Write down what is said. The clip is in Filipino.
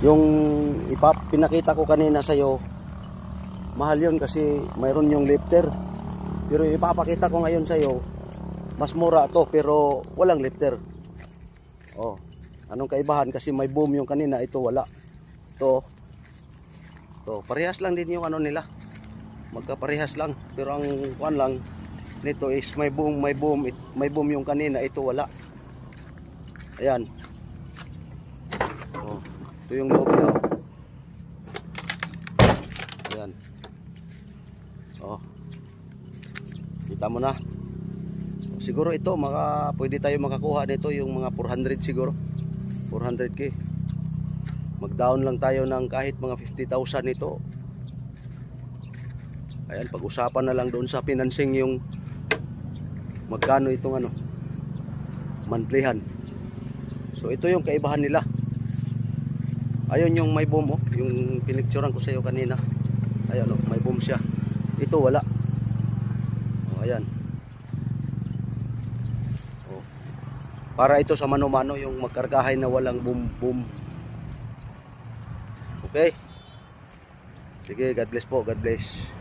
Yung pinakita ko kanina sa'yo, mahal yun kasi mayroon yung lifter. Pero ipapakita ko ngayon sa'yo, mas mura to pero walang lifter. Oh, anong kaibahan? Kasi may boom yung kanina, ito wala. To parehas lang din yung ano nila. Magkaparehas lang. Pero ang kuan lang nito is may boom yung kanina, ito wala. Ayan. Oh, ito yung loob niya. Ayan. Oh. Kita mo na. Siguro ito pwede tayo makakuha nito yung mga 400 siguro. 400k. Mag-down lang tayo ng kahit mga 50,000 nito. Ayan, pag-usapan na lang doon sa financing yung magkano itong ano, monthlyhan. So ito yung kaibahan nila. Ayun yung may boom, oh, yung pinicturean ko sa iyo kanina. Ayan, oh, may boom siya. Ito wala. Oh, ayan. Oh. Para ito sa mano-mano yung magkargahay na walang boom. Okay? Sige, God bless po, God bless.